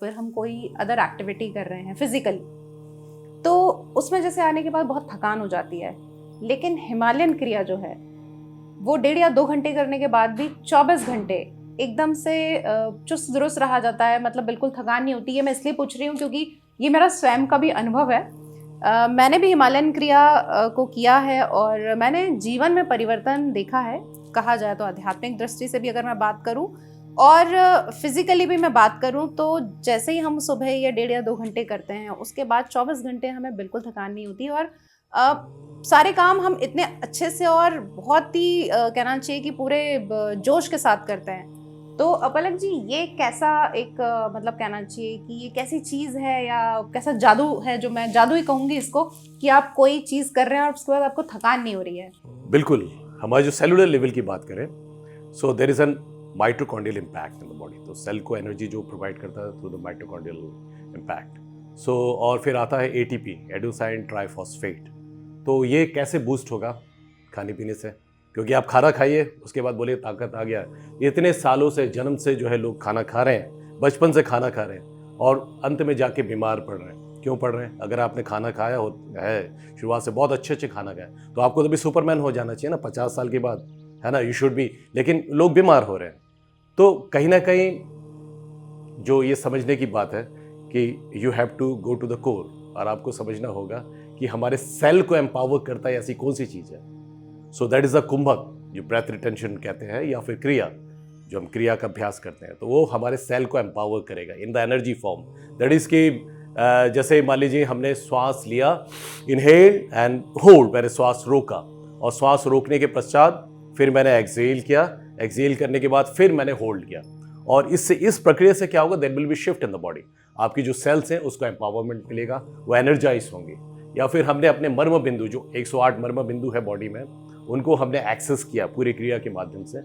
फिर हम कोई अदर एक्टिविटी कर रहे हैं फिजिकली, तो उसमें जैसे आने के बाद बहुत थकान हो जाती है। लेकिन हिमालयन क्रिया जो है वो 1.5 या 2 घंटे करने के बाद भी 24 घंटे एकदम से चुस्त दुरुस्त रहा जाता है, मतलब बिल्कुल थकान नहीं होती है। मैं इसलिए पूछ रही हूँ क्योंकि ये मेरा स्वयं का भी अनुभव है। मैंने भी हिमालयन क्रिया को किया है और मैंने जीवन में परिवर्तन देखा है। कहा जाए तो आध्यात्मिक दृष्टि से भी अगर मैं बात करूं और फिजिकली भी मैं बात करूं, तो जैसे ही हम सुबह ये 1.5 या 2 घंटे करते हैं उसके बाद 24 घंटे हमें बिल्कुल थकान नहीं होती और सारे काम हम इतने अच्छे से और बहुत ही कहना चाहिए कि पूरे जोश के साथ करते हैं। तो पलक जी, ये कैसा एक मतलब कहना चाहिए कि ये कैसी चीज़ है या कैसा जादू है, जो मैं जादू ही कहूँगी इसको, कि आप कोई चीज़ कर रहे हैं और उसके बाद आपको थकान नहीं हो रही है। बिल्कुल, हमारे जो सेलुलर लेवल की बात करें, so there is an mitochondrial impact in the body. तो सेल को एनर्जी जो प्रोवाइड करता है through the mitochondrial impact. So और फिर आता है एटीपी, एडोसाइन ट्राइफॉस्फेट। तो ये कैसे बूस्ट होगा खाने पीने से? क्योंकि आप खाना खाइए उसके बाद बोलिए ताकत आ गया। इतने सालों से, जन्म से जो है लोग खाना खा रहे हैं, बचपन से खाना खा रहे हैं और अंत में जाके बीमार पड़ रहे हैं। क्यों पड़ रहे हैं? अगर आपने खाना खाया हो है शुरुआत से, बहुत अच्छे खाना खाया, तो आपको तो भी सुपरमैन हो जाना चाहिए ना 50 साल के बाद, है ना? You should be. लेकिन लोग बीमार हो रहे हैं। तो कहीं ना कहीं जो ये समझने की बात है कि you have to go to the core, और आपको समझना होगा कि हमारे सेल को एम्पावर करता है ऐसी कौन सी चीज़ है। सो दैट इज़ अ कुंभक, जो ब्रेथ रिटेंशन कहते हैं, या फिर क्रिया, जो हम क्रिया का अभ्यास करते हैं, तो वो हमारे सेल को एम्पावर करेगा in the energy form. That is कि जैसे मान लीजिए हमने श्वास लिया, इनहेल एंड होल्ड, मैंने श्वास रोका और श्वास रोकने के पश्चात फिर मैंने एक्सहेल किया, एक्सहेल करने के बाद फिर मैंने होल्ड किया। और इससे, इस प्रक्रिया से क्या होगा, there will be shift in the body. आपकी जो सेल्स हैं उसको एम्पावरमेंट मिलेगा, वो एनर्जाइज होंगे। या फिर हमने अपने मर्म बिंदु, जो 108 मर्म बिंदु है बॉडी में, उनको हमने एक्सेस किया पूरी क्रिया के माध्यम से,